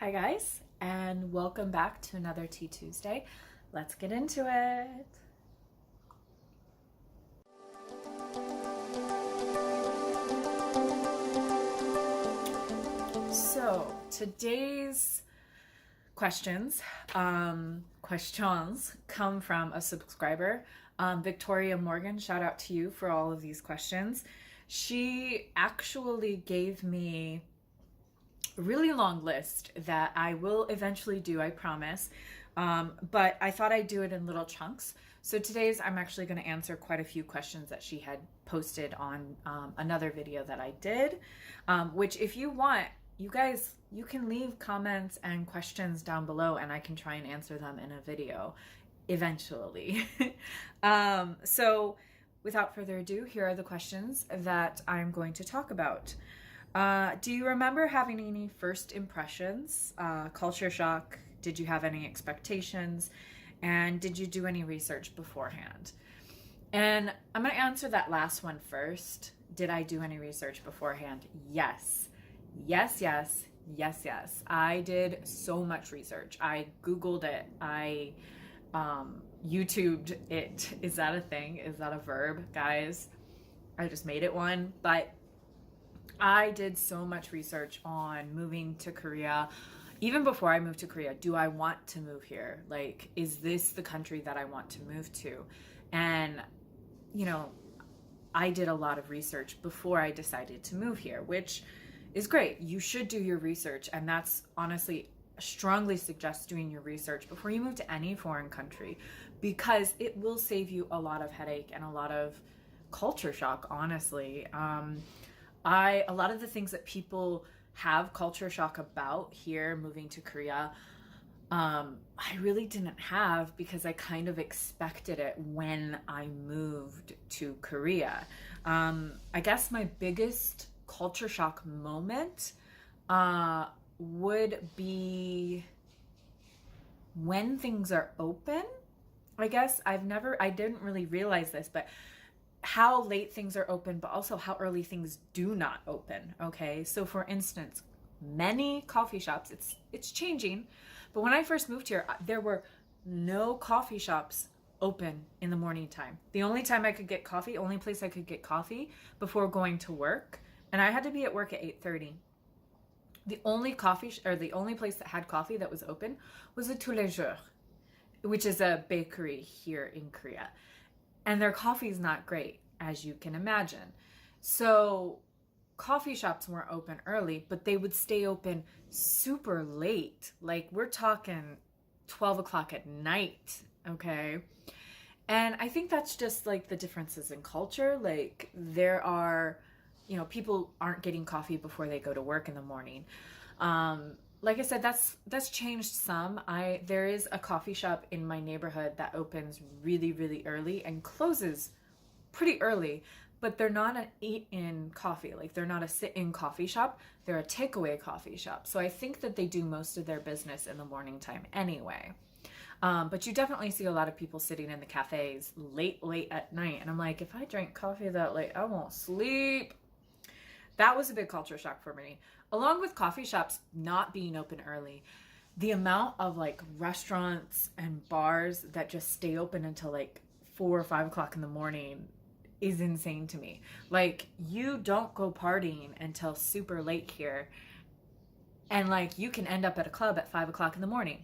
Hi guys, and welcome back to another Tea Tuesday. Let's get into it. So today's questions come from a subscriber, Victoria Morgan. Shout out to you for all of these questions. She actually gave me a really long list that I will eventually do, I promise. But I thought I'd do it in little chunks. So today's I'm actually going to answer quite a few questions that she had posted on another video that I did, which if you want, you guys, you can leave comments and questions down below and I can try and answer them in a video eventually. So without further ado, here are the questions that I'm going to talk about. Do you remember having any first impressions, culture shock? Did you have any expectations? And did you do any research beforehand? And I'm going to answer that last one first. Did I do any research beforehand? Yes. Yes. I did so much research. I Googled it. I YouTubed it. Is that a thing? Is that a verb, guys? I just made it one. But I did so much research on moving to Korea. Even before I moved to Korea, do I want to move here? Like, is this the country that I want to move to? And, you know, I did a lot of research before I decided to move here, which is great. You should do your research. And that's honestly, strongly suggest doing your research before you move to any foreign country, because it will save you a lot of headache and a lot of culture shock, honestly. A lot of the things that people have culture shock about here moving to Korea, I really didn't have, because I kind of expected it when I moved to Korea. I guess my biggest culture shock moment would be when things are open. I guess I didn't really realize this, but how late things are open, but also how early things do not open. Okay, so for instance, many coffee shops, it's changing, but when I first moved here, there were no coffee shops open in the morning time. The only time I could get coffee, only place I could get coffee before going to work, and I had to be at work at 8:30. The only the only place that had coffee that was open was a Tous les Jours, which is a bakery here in Korea. And their coffee is not great, as you can imagine. So coffee shops weren't open early, but they would stay open super late. Like, we're talking 12 o'clock at night, okay? And I think that's just like the differences in culture. Like, there are, people aren't getting coffee before they go to work in the morning. Like I said, that's changed some. There is a coffee shop in my neighborhood that opens really early and closes pretty early, but they're not an eat-in coffee. Like, they're not a sit-in coffee shop. They're a takeaway coffee shop. So I think that they do most of their business in the morning time anyway. But you definitely see a lot of people sitting in the cafes late at night. And I'm like, if I drink coffee that late, I won't sleep. That was a big culture shock for me. Along with coffee shops not being open early, the amount of like restaurants and bars that just stay open until like 4 or 5 o'clock in the morning is insane to me. Like, you don't go partying until super late here, and like, you can end up at a club at 5 o'clock in the morning.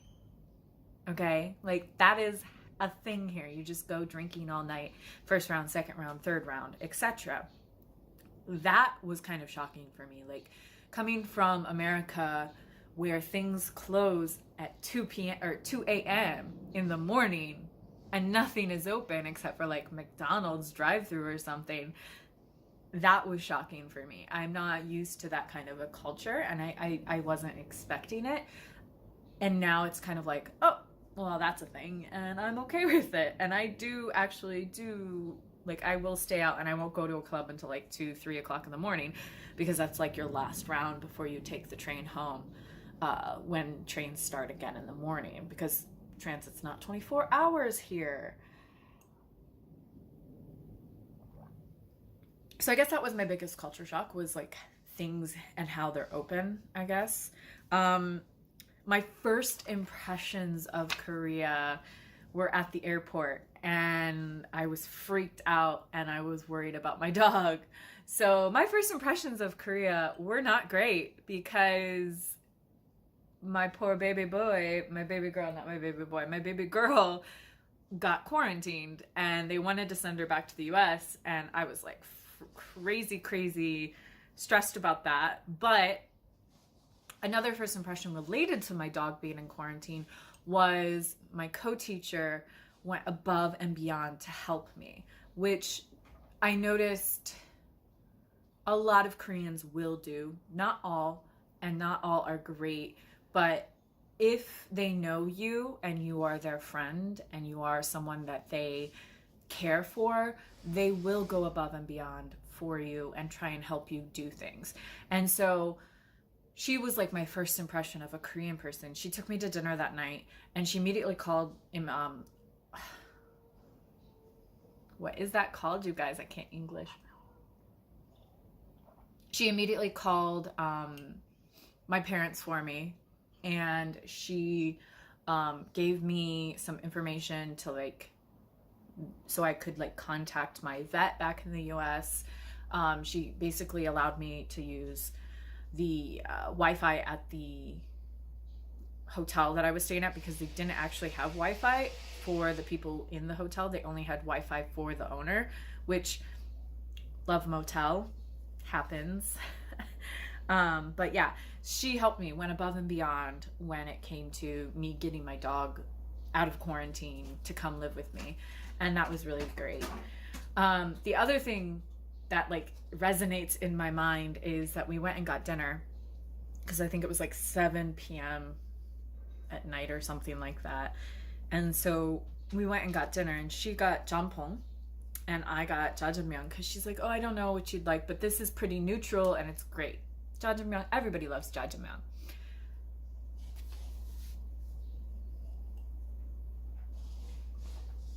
Okay, like, that is a thing here. You just go drinking all night, first round, second round, third round, etc. That was kind of shocking for me. Like, coming from America, where things close at 2 p.m. or 2 a.m. in the morning and nothing is open except for like McDonald's drive-thru or something, that was shocking for me. I'm not used to that kind of a culture, and I wasn't expecting it. And now it's kind of like, oh, well, that's a thing, and I'm okay with it. And I do actually do, like, I will stay out and I won't go to a club until like 2-3 o'clock in the morning, because that's like your last round before you take the train home, when trains start again in the morning, because transit's not 24 hours here. So I guess that was my biggest culture shock, was like things and how they're open, I guess. my first impressions of Korea were at the airport, and I was freaked out and I was worried about my dog. So my first impressions of Korea were not great because my poor baby boy, my baby girl, not my baby boy, my baby girl got quarantined, and they wanted to send her back to the US, and I was like crazy stressed about that. But another first impression related to my dog being in quarantine was my co-teacher went above and beyond to help me, which I noticed a lot of Koreans will do. Not all, and not all are great, but if they know you and you are their friend and you are someone that they care for, they will go above and beyond for you and try and help you do things. And so she was like my first impression of a Korean person. She took me to dinner that night, and she immediately called what is that called, you guys? I can't English. She immediately called my parents for me, and she gave me some information to like, so I could like contact my vet back in the US. She basically allowed me to use the Wi-Fi at the hotel that I was staying at, because they didn't actually have Wi-Fi for the people in the hotel. They only had Wi-Fi for the owner, which, love motel, happens. But yeah, she helped me, went above and beyond when it came to me getting my dog out of quarantine to come live with me, and that was really great. The other thing that like resonates in my mind is that we went and got dinner, because I think it was like 7 p.m. at night or something like that. And so we went and got dinner, and she got jampong and I got jjajangmyeon, because she's like, oh, I don't know what you'd like, but this is pretty neutral and it's great. Jjajangmyeon, everybody loves jjajangmyeon.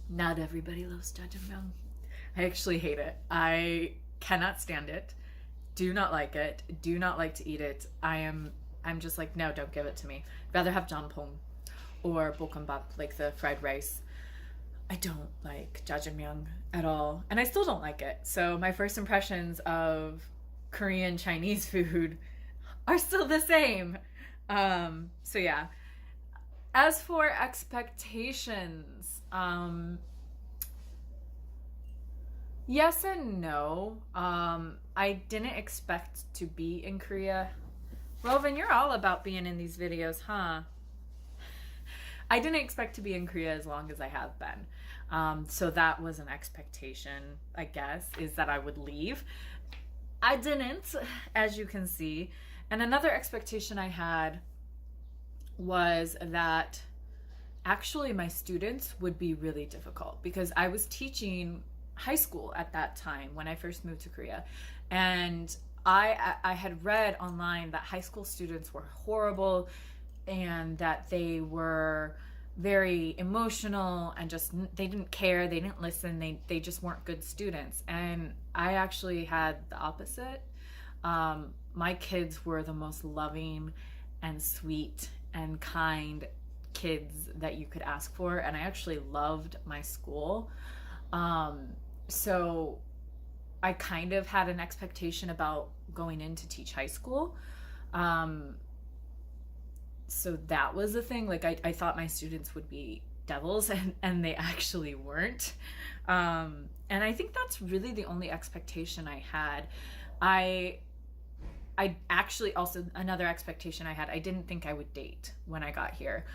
Not everybody loves jjajangmyeon. I actually hate it. I cannot stand it. Do not like it. Do not like to eat it. I'm just like, no, don't give it to me. I'd rather have jampong or bokkeumbap, like the fried rice. I don't like jjajangmyeon at all, and I still don't like it. So my first impressions of Korean Chinese food are still the same. So yeah. As for expectations, yes and no. I didn't expect to be in Korea. Rovan, you're all about being in these videos, huh? I didn't expect to be in Korea as long as I have been. So that was an expectation, I guess, is that I would leave. I didn't, as you can see. And another expectation I had was that actually my students would be really difficult, because I was teaching high school at that time when I first moved to Korea. And I had read online that high school students were horrible, and that they were very emotional and just, they didn't care, they didn't listen, they just weren't good students. And I actually had the opposite. My kids were the most loving and sweet and kind kids that you could ask for, and I actually loved my school. So I kind of had an expectation about going in to teach high school. So that was the thing. Like I thought my students would be devils, and they actually weren't. And I think that's really the only expectation I had. I actually also, another expectation I had, I didn't think I would date when I got here.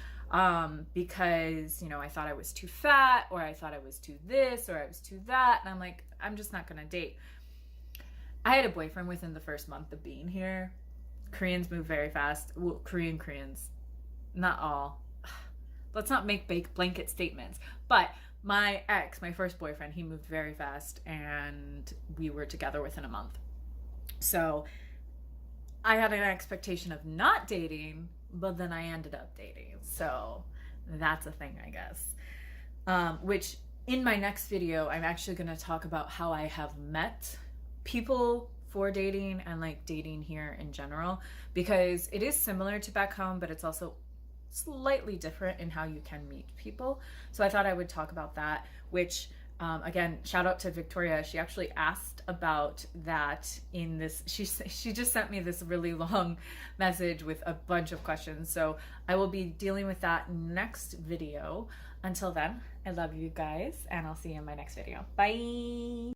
Because, you know, I thought I was too fat, or I thought I was too this, or I was too that. And I'm like, I'm just not gonna date. I had a boyfriend within the first month of being here. Koreans move very fast. Well, Koreans, not all. Let's not make blanket statements. But my ex, my first boyfriend, he moved very fast, and we were together within a month. So I had an expectation of not dating, but then I ended up dating. So that's a thing, I guess. Which in my next video, I'm actually going to talk about how I have met people for dating and like dating here in general, because it is similar to back home, but it's also slightly different in how you can meet people. So I thought I would talk about that, which again, shout out to Victoria. She actually asked about that in this. She just sent me this really long message with a bunch of questions. So I will be dealing with that next video. Until then, I love you guys, and I'll see you in my next video. Bye.